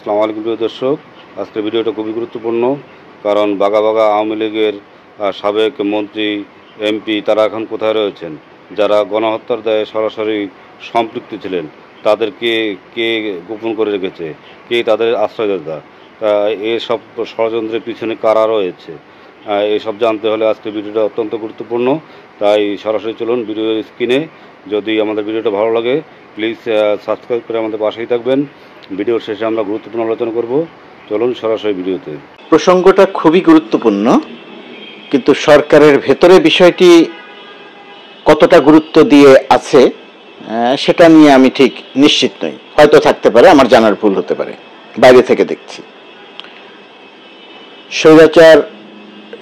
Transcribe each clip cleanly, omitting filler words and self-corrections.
আসসালামু আলাইকুম প্রিয় দর্শক, আজকের ভিডিওটা খুবই গুরুত্বপূর্ণ। কারণ বাঘা বাঘা আওয়ামী লীগের সাবেক মন্ত্রী এমপি তারা এখন কোথায় রয়েছেন, যারা গণহত্যার দায়ে সরাসরি সম্পৃক্ত ছিলেন, তাদেরকে কে গোপন করে রেখেছে, কে তাদের আশ্রয়দাতা, এসব ষড়যন্ত্রের পিছনে কারা রয়েছে, এসব জানতে হলে আজকের ভিডিওটা অত্যন্ত গুরুত্বপূর্ণ। তাই সরাসরি চলুন ভিডিওর স্ক্রিনে। যদি আমাদের ভিডিওটা ভালো লাগে প্লিজ সাবস্ক্রাইব করে আমাদের পাশেই থাকবেন। ভিডিওর শেষে আমরা গুরুত্বপূর্ণ আলোচনা করব। চলুন সরাসরি ভিডিওতে। প্রসঙ্গটা খুবই গুরুত্বপূর্ণ, কিন্তু সরকারের ভেতরে বিষয়টি কতটা গুরুত্ব দিয়ে আছে সেটা নিয়ে আমি ঠিক নিশ্চিত নই। হয়তো থাকতে পারে, আমার জানার ভুল হতে পারে, বাইরে থেকে দেখছি। স্বৈরাচার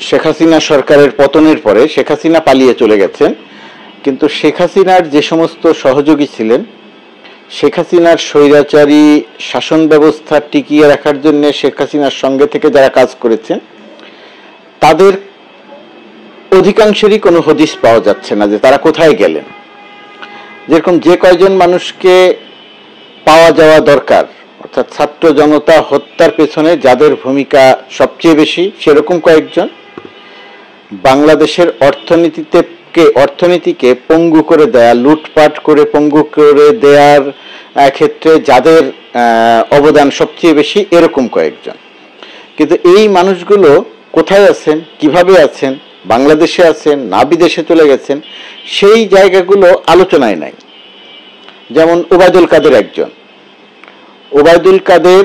শেখ হাসিনা সরকারের পতনের পরে শেখ হাসিনা পালিয়ে চলে গেছেন, কিন্তু শেখ হাসিনার যে সমস্ত সহযোগী ছিলেন, শেখ হাসিনার স্বৈরাচারী শাসন ব্যবস্থা টিকিয়ে রাখার জন্য শেখ হাসিনার সঙ্গে থেকে যারা কাজ করেছেন, তাদের অধিকাংশেরই কোনো হদিস পাওয়া যাচ্ছে না যে তারা কোথায় গেলেন। যেরকম যে কয়জন মানুষকে পাওয়া যাওয়া দরকার, অর্থাৎ ছাত্র জনতা হত্যার পেছনে যাদের ভূমিকা সবচেয়ে বেশি, সেরকম কয়েকজন, বাংলাদেশের অর্থনীতিকে পঙ্গু করে দেয়া, লুটপাট করে পঙ্গু করে দেওয়ার ক্ষেত্রে যাদের অবদান সবচেয়ে বেশি, এরকম কয়েকজন। কিন্তু এই মানুষগুলো কোথায় আছেন, কিভাবে আছেন, বাংলাদেশে আছেন না বিদেশে চলে গেছেন, সেই জায়গাগুলো আলোচনায় নাই। যেমন ওবায়দুল কাদের একজন। ওবায়দুল কাদের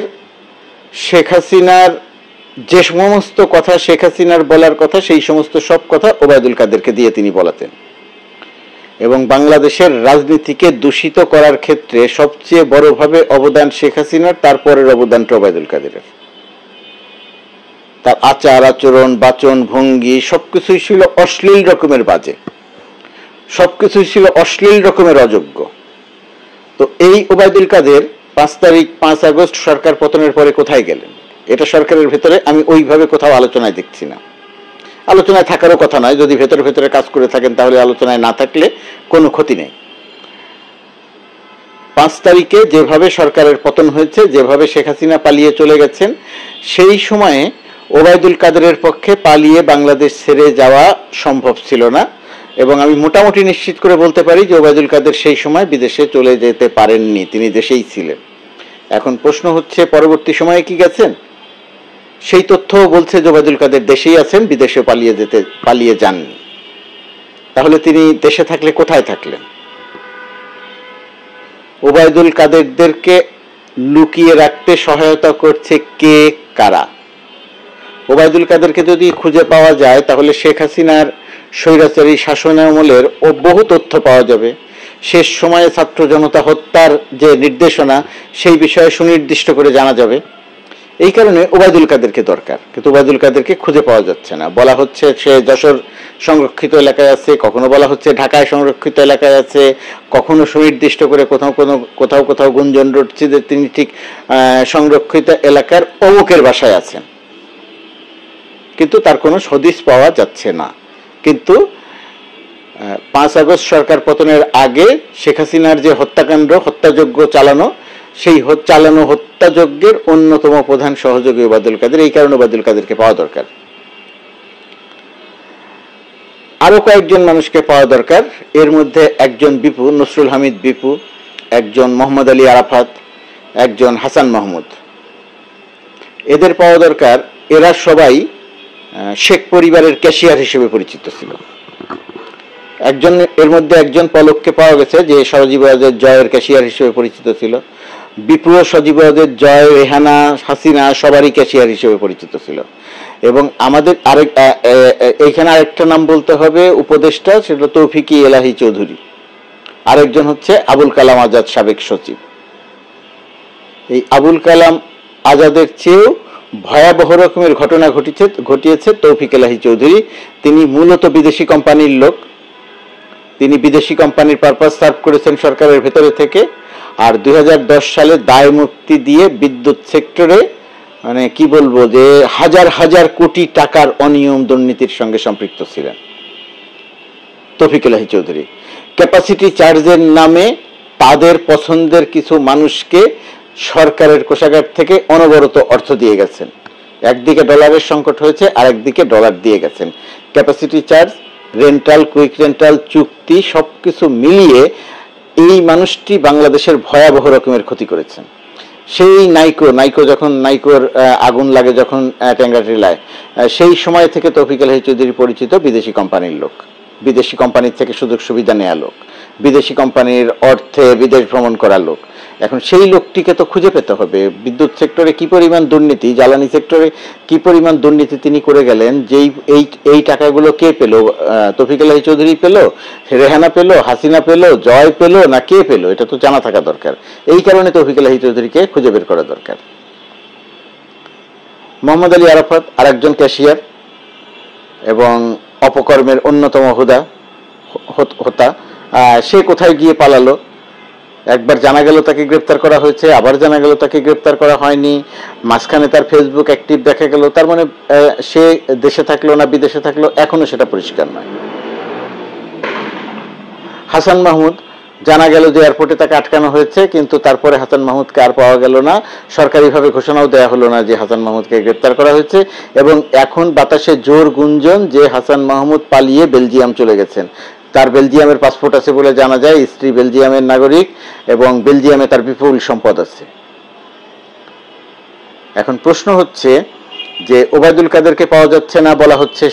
শেখ হাসিনার যে সমস্ত কথা, শেখ হাসিনার বলার কথা, সেই সমস্ত সব কথা ওবায়দুল কাদেরকে দিয়ে তিনি বলাতেন। এবং বাংলাদেশের রাজনীতিকে দূষিত করার ক্ষেত্রে সবচেয়ে বড়ভাবে অবদান শেখ হাসিনার, তারপরের অবদানটা ওবায়দুল কাদেরের। তার আচার আচরণ, বাচন ভঙ্গি সবকিছুই ছিল অশ্লীল রকমের বাজে, সবকিছুই ছিল অশ্লীল রকমের অযোগ্য। তো এই ওবায়দুল কাদের 5 আগস্ট সরকার পতনের পরে কোথায় গেলেন, এটা সরকারের ভেতরে আমি ওইভাবে কোথাও আলোচনায় দেখছি না। আলোচনায় থাকারও কথা নয়, যদি ভেতরে ভেতরে কাজ করে থাকেন তাহলে আলোচনায় না থাকলে কোনো ক্ষতি নেই। 5 তারিখে যেভাবে সরকারের পতন হয়েছে, যেভাবে শেখ হাসিনা পালিয়ে চলে গেছেন, সেই সময়ে ওবায়দুল কাদেরের পক্ষে পালিয়ে বাংলাদেশ ছেড়ে যাওয়া সম্ভব ছিল না। এবং আমি মোটামুটি নিশ্চিত করে বলতে পারি যে ওবায়দুল কাদের সেই সময় বিদেশে চলে যেতে পারেননি, তিনি দেশেই ছিলেন। এখন প্রশ্ন হচ্ছে পরবর্তী সময়ে কি গেছেন, সেই তথ্যও বলছে যে ওবায়দুল কাদের দেশেই আছেন, বিদেশে পালিয়ে যাননি। তাহলে তিনি দেশে থাকলে কোথায় থাকলেন? ওবায়দুল কাদেরদেরকে লুকিয়ে রাখতে সহায়তা করছে কে, কারা? ওবায়দুল কাদেরকে যদি খুঁজে পাওয়া যায় তাহলে শেখ হাসিনার স্বৈরাচারী শাসনামলের বহু তথ্য পাওয়া যাবে। শেষ সময়ে ছাত্র জনতা হত্যার যে নির্দেশনা, সেই বিষয়ে সুনির্দিষ্ট করে জানা যাবে। এই কারণে ওবায়দুল কাদেরকে দরকার, কিন্তু ওবায়দুল কাদেরকে খুঁজে পাওয়া যাচ্ছে না। বলা হচ্ছে সে যশোর সংরক্ষিত এলাকায় আছে, কখনো বলা হচ্ছে ঢাকায় সংরক্ষিত এলাকায় আছে, কখনো সুনির্দিষ্ট করে কোথাও গুঞ্জন রটছে যে তিনি ঠিক সংরক্ষিত এলাকার অমুকের বাসায় আছেন, কিন্তু তার কোনো হদিস পাওয়া যাচ্ছে না। কিন্তু 5 আগস্ট সরকার পতনের আগে শেখ হাসিনার যে হত্যাকাণ্ড, হত্যাযজ্ঞ চালানো, সেই চালানো হত্যাযজ্ঞের অন্যতম প্রধান সহযোগী ওবায়দুল কাদের। এই কারণে ওবায়দুল কাদেরকে পাওয়া দরকার। আরো কয়েকজন মানুষকে পাওয়া দরকার। এর মধ্যে একজন বিপু, নসরুল হামিদ বিপু, একজন মোহাম্মদ আলী আরাফাত, একজন হাসান মাহমুদ, এদের পাওয়া দরকার। এরা সবাই শেখ পরিবারের ক্যাশিয়ার হিসেবে পরিচিত ছিল। এর মধ্যে একজন পলককে পাওয়া গেছে যে সজীবাদের জয়ের ক্যাশিয়ার হিসেবে পরিচিত ছিল। বিপুল সজীবাদের জয়, রেহানা, হাসিনা সবারই ক্যাশিয়ার হিসেবে পরিচিত ছিল। এবং আমাদের এইখানে আরেকটা নাম বলতে হবে উপদেষ্টা, সেটা তৌফিকি এলাহি চৌধুরী। আরেকজন হচ্ছে আবুল কালাম আজাদ, সাবেক সচিব। এই আবুল কালাম আজাদের চেয়েও ভয়াবহ রকমের ঘটনা ঘটিয়েছে তৌফিক এলাহি চৌধুরী। তিনি মূলত বিদেশি কোম্পানির লোক, তিনি বিদেশি কোম্পানির পারপাস সার্ভ করেছেন সরকারের ভেতরে থেকে। আর 2010 সালে দায় মুক্তি দিয়ে বিদ্যুৎ সেক্টরে মানে কি বলবো যে হাজার হাজার কোটি টাকার অনিয়ম দুর্নীতির সঙ্গে সম্পৃক্ত ছিলেন তৌফিক এলাহি চৌধুরী। ক্যাপাসিটি চার্জের নামে তাদের পছন্দের কিছু মানুষকে সরকারের কোষাগার থেকে অনবরত অর্থ দিয়ে গেছেন। একদিকে ডলারের সংকট হয়েছে, আরেকদিকে ডলার দিয়ে গেছেন। Capacity charge, rental, quick rental চুক্তি সবকিছু মিলিয়ে এই মানুষটি বাংলাদেশের ভয়াবহ রকমের ক্ষতি করেছেন। সেই নাইকো যখন নাইকোর আগুন লাগে যখন ট্যাঙ্গাটিলায়, সেই সময় থেকে তৌফিক আলহাজ চৌধুরী পরিচিত বিদেশি কোম্পানির লোক, বিদেশি কোম্পানির থেকে সুযোগ সুবিধা নেওয়া লোক, বিদেশি কোম্পানির অর্থে বিদেশ ভ্রমণ করা লোক। এখন সেই লোকটিকে তো খুঁজে পেতে হবে। বিদ্যুৎ সেক্টরে কি পরিমাণ দুর্নীতি, জ্বালানি সেক্টরে কি পরিমাণ দুর্নীতি তিনি করে গেলেন, যেই এই টাকাগুলো কে পেল? তৌফিক আলহাজ চৌধুরী পেল, রেহানা পেল, হাসিনা পেল, জয় পেল, না কে পেল? এটা তো জানা থাকা দরকার। এই কারণে তৌফিক আলহাজ চৌধুরীকে খুঁজে বের করা দরকার। মোহাম্মদ আলী আরাফাত আরেকজন ক্যাশিয়ার এবং অপকর্মের অন্যতম হোতা, সে কোথায় গিয়ে পালালো? একবার জানা গেল তাকে গ্রেপ্তার করা হয়েছে, আবার জানা গেল তাকে গ্রেপ্তার করা হয়নি, মাঝখানে তার ফেসবুক অ্যাক্টিভ দেখা গেল। তার মানে সে দেশে থাকলো না বিদেশে থাকলো, এখনো সেটা পরিষ্কার নয়। হাসান মাহমুদ, জানা গেল যে এয়ারপোর্টে তাকে আটকানো হয়েছে, কিন্তু তারপরে হাসান মাহমুদকে আর পাওয়া গেল না, সরকারিভাবে ঘোষণাও দেওয়া হলো না যে হাসান মাহমুদকে গ্রেপ্তার করা হয়েছে। এবং এখন বাতাসে জোর গুঞ্জন যে হাসান মাহমুদ পালিয়ে বেলজিয়াম চলে গেছেন। তার বেলজিয়ামের পাসপোর্ট আছে বলে জানা যায়, স্ত্রী বেলজিয়ামের নাগরিক এবং বেলজিয়ামে তার বিপুল সম্পদ আছে। এখন প্রশ্ন হচ্ছে যে ওবায়দুল কাদেরকে পাওয়া যাচ্ছে না, বলা হচ্ছে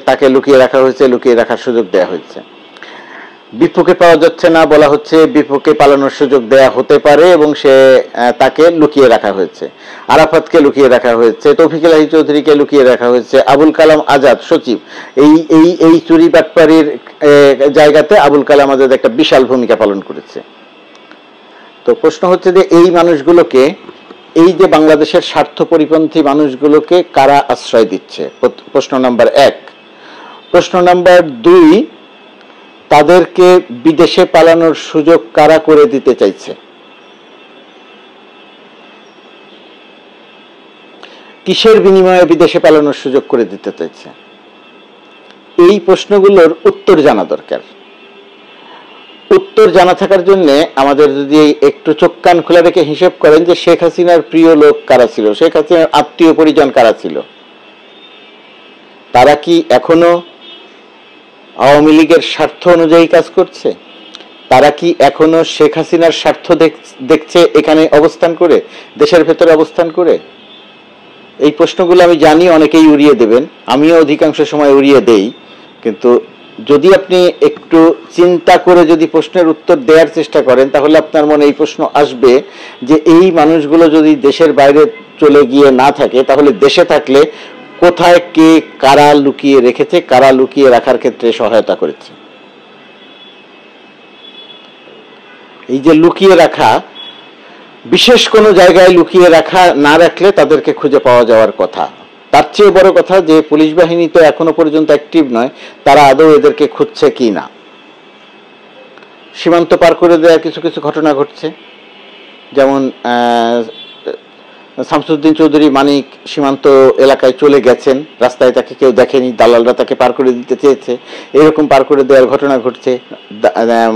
তাকে লুকিয়ে রাখা হয়েছে, লুকিয়ে রাখার সুযোগ দেওয়া হয়েছে। বিপুকে পাওয়া যাচ্ছে না, বলা হচ্ছে বিপুকে পালানোর সুযোগ দেয়া হতে পারে এবং তাকে লুকিয়ে রাখা হয়েছে। আরাফাতকে লুকিয়ে রাখা হয়েছে, তৌফিক আলহাজ চৌধুরীকে লুকিয়ে রাখা হয়েছে, আবুল কালাম আজাদ সচিব, এই চুরি বাটপাড়ির জায়গাতে আবুল কালাম আজাদ একটা বিশাল ভূমিকা পালন করেছে। তো প্রশ্ন হচ্ছে যে এই মানুষগুলোকে, এই যে বাংলাদেশের স্বার্থ পরিপন্থী মানুষগুলোকে কারা আশ্রয় দিচ্ছে? প্রশ্ন নাম্বার 1। প্রশ্ন নাম্বার 2, তাদেরকে বিদেশে পালানোর সুযোগ কারা করে দিতে চাইছে? কিসের বিনিময়ে বিদেশে পালানোর সুযোগ করে দিতে চাইছে? এই প্রশ্নগুলোর উত্তর জানা দরকার। উত্তর জানা থাকার জন্য আমাদের যদি একটু চোখ কান খোলা রেখে হিসেব করেন যে শেখ হাসিনার প্রিয় লোক কারা ছিল, শেখ হাসিনার আত্মীয় পরিজন কারা ছিল, তারা কি এখনো আওয়ামী লীগের স্বার্থ অনুযায়ী কাজ করছে? তারা কি এখনো শেখ হাসিনার স্বার্থ দেখছে এখানে অবস্থান করে, দেশের ভেতরে অবস্থান করে? এই প্রশ্নগুলো আমি জানি অনেকেই উড়িয়ে দেবেন, আমিও অধিকাংশ সময় উড়িয়ে দেই, কিন্তু যদি আপনি একটু চিন্তা করে যদি প্রশ্নের উত্তর দেওয়ার চেষ্টা করেন তাহলে আপনার মনে এই প্রশ্ন আসবে যে এই মানুষগুলো যদি দেশের বাইরে চলে গিয়ে না থাকে তাহলে দেশে থাকলে কোথায় কে কারা লুকিয়ে রেখেছে, কারা লুকিয়ে রাখার ক্ষেত্রে সহায়তা করেছে। এই যে লুকিয়ে রাখা, বিশেষ কোনো জায়গায় লুকিয়ে রাখা না রাখলে তাদেরকে খুঁজে পাওয়া যাওয়ার কথা। তার চেয়ে বড় কথা যে পুলিশ বাহিনী তো এখনো পর্যন্ত অ্যাক্টিভ নয়, তারা আদৌ এদেরকে খুঁজছে কি না। সীমান্ত পার করে দেওয়ার কিছু কিছু ঘটনা ঘটছে, যেমন শামসুদ্দিন চৌধুরী মানিক সীমান্ত এলাকায় চলে গেছেন, রাস্তায় তাকে কেউ দেখেনি, দালালরা তাকে পার করে দিতে চেয়েছে, এরকম পার করে দেওয়ার ঘটনা ঘটছে।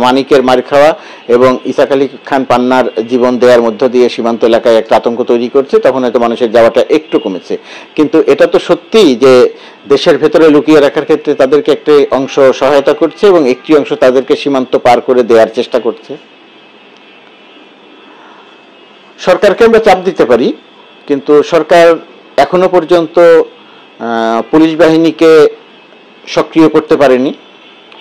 মানিকের মার খাওয়া এবং ইসাক আলী খান পান্নার জীবন দেওয়ার মধ্য দিয়ে সীমান্ত এলাকায় একটা আতঙ্ক তৈরি করছে, তখন হয়তো মানুষের যাওয়াটা একটু কমেছে। কিন্তু এটা তো সত্যি যে দেশের ভেতরে লুকিয়ে রাখার ক্ষেত্রে তাদেরকে একটি অংশ সহায়তা করছে এবং একটি অংশ তাদেরকে সীমান্ত পার করে দেওয়ার চেষ্টা করছে। সরকারকে আমরা চাপ দিতে পারি, কিন্তু সরকার এখনো পর্যন্ত পুলিশ বাহিনীকে সক্রিয় করতে পারেনি,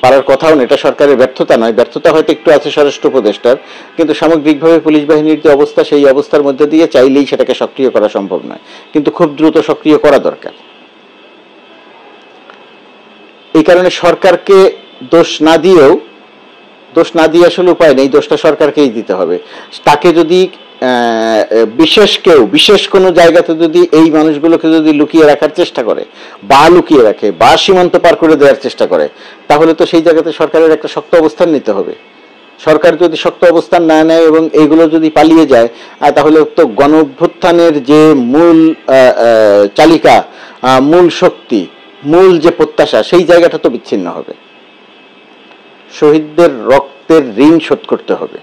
পারার কথাও না। এটা সরকারের ব্যর্থতা নয়, ব্যর্থতা হয়তো একটু আছে স্বরাষ্ট্র উপদেষ্টার, কিন্তু সামগ্রিকভাবে পুলিশ বাহিনীর যে অবস্থা সেই অবস্থার মধ্যে দিয়ে চাইলেই সেটাকে সক্রিয় করা সম্ভব নয়, কিন্তু খুব দ্রুত সক্রিয় করা দরকার। এই কারণে সরকারকে দোষ না দিয়ে আসলে উপায় নেই, দোষটা সরকারকেই দিতে হবে। তাকে যদি বিশেষ কোনো জায়গাতে যদি এই মানুষগুলোকে যদি লুকিয়ে রাখার চেষ্টা করে বা লুকিয়ে রাখে বা সীমান্ত পার করে দেওয়ার চেষ্টা করে, তাহলে তো সেই জায়গাতে সরকারের একটা শক্ত অবস্থান নিতে হবে। সরকার যদি শক্ত অবস্থান না নেয় এবং এইগুলো যদি পালিয়ে যায়, তাহলে তো গণঅভ্যুত্থানের যে মূল চালিকা, মূল শক্তি, মূল যে প্রত্যাশা, সেই জায়গাটা তো বিচ্ছিন্ন হবে। শহীদদের রক্তের ঋণ শোধ করতে হবে,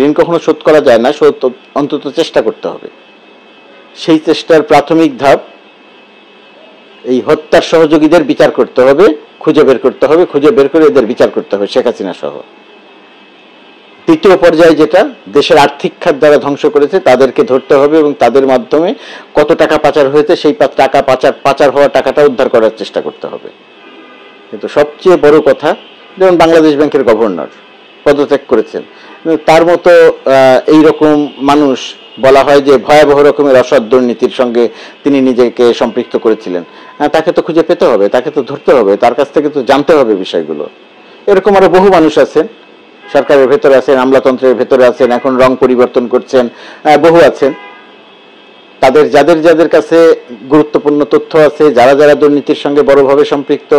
ঋণ কখনো শোধ করা যায় না, শোধ অন্তত চেষ্টা করতে হবে। সেই চেষ্টার প্রাথমিক ধাপ এই হত্যার সহযোগীদের বিচার করতে হবে, খুঁজে বের করতে হবে, খুঁজে বের করে এদের বিচার করতে হবে, শেখ হাসিনা সহ। তৃতীয় পর্যায়ে যেটা দেশের আর্থিক খাত দ্বারা ধ্বংস করেছে তাদেরকে ধরতে হবে এবং তাদের মাধ্যমে কত টাকা পাচার হয়েছে সেই টাকা পাচার হওয়া টাকাটা উদ্ধার করার চেষ্টা করতে হবে। কিন্তু সবচেয়ে বড় কথা, যেমন বাংলাদেশ ব্যাংকের গভর্নর পদত্যাগ করেছেন, তার মতো এইরকম মানুষ বলা হয় যে ভয়াবহ রকমের অসৎ দুর্নীতির সঙ্গে তিনি নিজেকে সম্পৃক্ত করেছিলেন, তাকে তো খুঁজে পেতে হবে, তাকে তো ধরতে হবে, তার কাছ থেকে তো জানতে হবে বিষয়গুলো। এরকম আরো বহু মানুষ আছেন, সরকারের ভেতরে আছেন, আমলাতন্ত্রের ভেতরে আছেন, এখন রং পরিবর্তন করছেন, বহু আছেন। তাদের যাদের যাদের কাছে গুরুত্বপূর্ণ তথ্য আছে, যারা যারা দুর্নীতির সঙ্গে বড়ভাবে সম্পৃক্ত,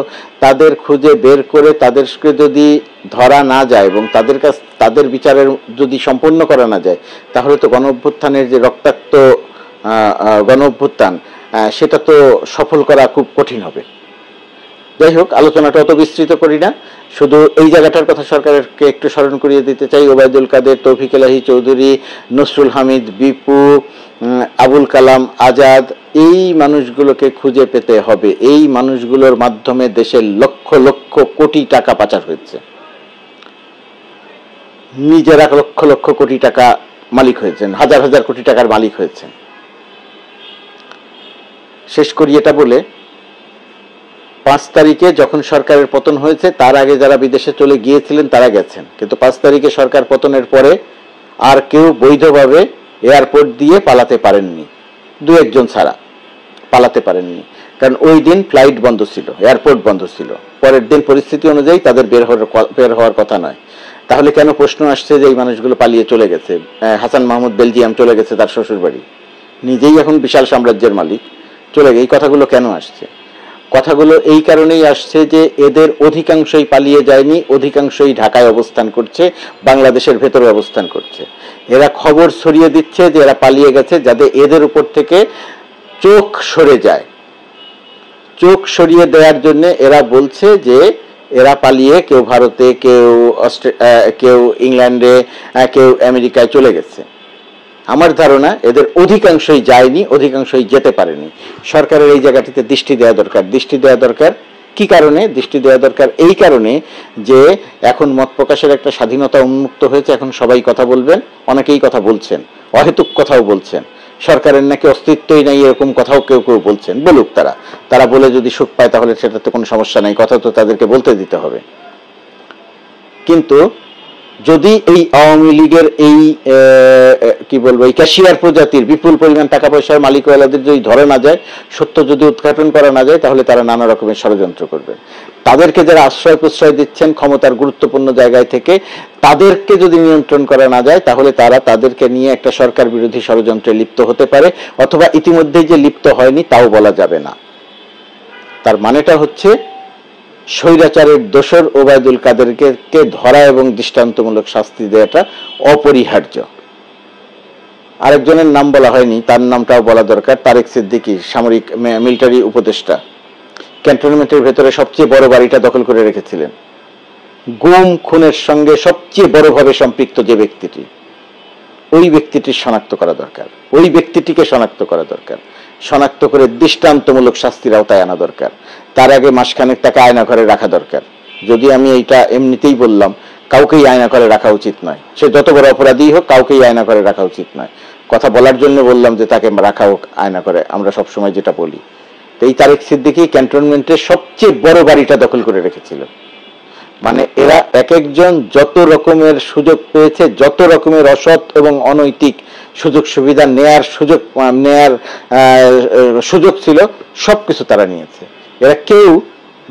তাদের খুঁজে বের করে তাদেরকে যদি ধরা না যায় এবং তাদের বিচারের যদি সম্পন্ন করা না যায়, তাহলে তো গণ অভ্যুত্থানের যে রক্তাক্ত গণ অভ্যুত্থান, সেটা তো সফল করা খুব কঠিন হবে। যাই হোক, আলোচনাটা অত বিস্তৃত করি না, শুধু এই জায়গাটার কথা সরকারকে একটু স্মরণ করিয়ে দিতে চাই। ওবায়দুল কাদের, তৌফিক এলাহি চৌধুরী, নসরুল হামিদ বিপু, আবুল কালাম আজাদ, এই মানুষগুলোকে খুঁজে পেতে হবে। এই মানুষগুলোর মাধ্যমে দেশের লক্ষ লক্ষ কোটি টাকা পাচার হয়েছে, নিজেরা লক্ষ লক্ষ কোটি টাকা মালিক হয়েছেন, হাজার হাজার কোটি টাকার মালিক হয়েছেন। শেষ করি এটা বলে, 5 তারিখে যখন সরকারের পতন হয়েছে তার আগে যারা বিদেশে চলে গিয়েছিলেন তারা গেছেন, কিন্তু 5 তারিখে সরকার পতনের পরে আর কেউ বৈধভাবে এয়ারপোর্ট দিয়ে পালাতে পারেননি, 2-1 ছাড়া পালাতে পারেননি। কারণ ওই দিন ফ্লাইট বন্ধ ছিল, এয়ারপোর্ট বন্ধ ছিল। পরের দিন পরিস্থিতি অনুযায়ী তাদের বের হওয়ার কথা নয়। তাহলে কেন প্রশ্ন আসছে যে এই মানুষগুলো পালিয়ে চলে গেছে? হাসান মাহমুদ বেলজিয়াম চলে গেছে তার শ্বশুর বাড়ি, নিজেই এখন বিশাল সাম্রাজ্যের মালিক, চলে গেছে। এই কথাগুলো কেন আসছে? কথাগুলো এই কারণেই আসছে যে এদের অধিকাংশই পালিয়ে যায়নি, অধিকাংশই ঢাকায় অবস্থান করছে, বাংলাদেশের ভেতরে অবস্থান করছে। এরা খবর ছড়িয়ে দিচ্ছে যে এরা পালিয়ে গেছে, যাতে এদের উপর থেকে চোখ সরে যায়। চোখ সরিয়ে দেওয়ার জন্য এরা বলছে যে এরা পালিয়ে কেউ ভারতে, কেউ ইংল্যান্ডে, কেউ আমেরিকায় চলে গেছে। আমার ধারণা এদের অধিকাংশই যায়নি, অধিকাংশই যেতে পারেনি। সরকারের এই জায়গাটিতে দৃষ্টি দেওয়া দরকার। দৃষ্টি দেওয়া দরকার কি কারণে? দৃষ্টি দেওয়া দরকার এই কারণে যে এখন মত প্রকাশের একটা স্বাধীনতা উন্মুক্ত হয়েছে, এখন সবাই কথা বলবেন, অনেকেই কথা বলছেন, অহেতুক কথাও বলছেন, সরকারের নাকি অস্তিত্বই নাই এরকম কথাও কেউ কেউ বলছেন। বলুক, তারা বলে যদি সুখ পায় তাহলে সেটাতে কোনো সমস্যা নেই, কথা তো তাদেরকে বলতে দিতে হবে। কিন্তু যদি এই আওয়ামী লীগের এই কি বলবো, এই ক্যাশিয়ার প্রজাতির বিপুল পরিমাণ টাকা পয়সার মালিকওয়ালাদের যদি ধরা না যায়, সত্য যদি উদ্ঘাটন করা না যায়, তাহলে তারা নানা রকমের ষড়যন্ত্র করবে। তাদেরকে যারা আশ্রয় প্রশ্রয় দিচ্ছেন ক্ষমতার গুরুত্বপূর্ণ জায়গায় থেকে, তাদেরকে যদি নিয়ন্ত্রণ করা না যায়, তাহলে তারা তাদেরকে নিয়ে একটা সরকার বিরোধী ষড়যন্ত্রে লিপ্ত হতে পারে, অথবা ইতিমধ্যেই যে লিপ্ত হয়নি তাও বলা যাবে না। তার মানেটা হচ্ছে স্বৈরাচারের দোসর ওবায়দুল কাদেরকে ধরা এবং দৃষ্টান্তমূলক শাস্তি দেওয়াটা অপরিহার্য। আরেকজনের নাম বলা হয়নি, তার নামটাও বলা দরকার, তারেক সিদ্দিকী, সামরিক মিলিটারি উপদেষ্টা, ক্যান্টনমেন্টের ভেতরে সবচেয়ে বড় বাড়িটা দখল করে রেখেছিলেন। গুম খুনের সঙ্গে সবচেয়ে বড়ভাবে সম্পৃক্ত যে ব্যক্তিটি, ওই ব্যক্তিটির শনাক্ত করা দরকার, ওই ব্যক্তিটিকে শনাক্ত করা দরকার, শনাক্ত করে দৃষ্টান্তমূলক শাস্তির আওতায় আনা দরকার। তার আগে মাসখানেক তাকে আয়না ঘরে রাখা দরকার। যদি আমি এইটা এমনিতেই বললাম, কাউকেই আয়না ঘরে রাখা উচিত নয়, সে যত বড় অপরাধী হোক, কাউকেই আয়না ঘরে রাখা উচিত নয়। কথা বলার জন্য বললাম যে তাকে রাখা হোক আয়না ঘরে, আমরা সবসময় যেটা বলি। তো এই তারেক সিদ্দিকী ক্যান্টনমেন্টের সবচেয়ে বড় বাড়িটা দখল করে রেখেছিল। মানে এরা এক একজন যত রকমের সুযোগ পেয়েছে, যত রকমের অসৎ এবং অনৈতিক সুযোগ সুবিধা নেয়ার সুযোগ ছিল, সবকিছু তারা নিয়েছে। এরা কেউ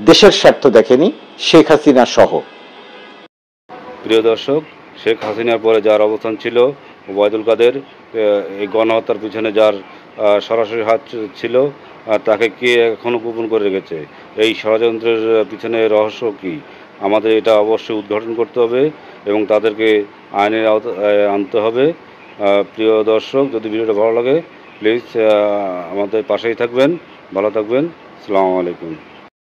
দেশের স্বার্থ দেখেনি, শেখ হাসিনা সহ। প্রিয় দর্শক, শেখ হাসিনার পরে যার অবস্থান ছিল, ওবায়দুল কাদের, এই গণহত্যার পিছনে যার সরাসরি হাত ছিল, তাকে কে এখনো গোপন করে রেখেছে? এই ষড়যন্ত্রের পিছনে রহস্য কি? আমাদের এটা অবশ্যই উদ্ঘাটন করতে হবে এবং তাদেরকে আইনের আওতায় আনতে হবে। প্রিয় দর্শক, যদি ভিডিওটা ভালো লাগে প্লিজ আমাদের পাশেই থাকবেন, ভালো থাকবেন। আসসালামু আলাইকুম।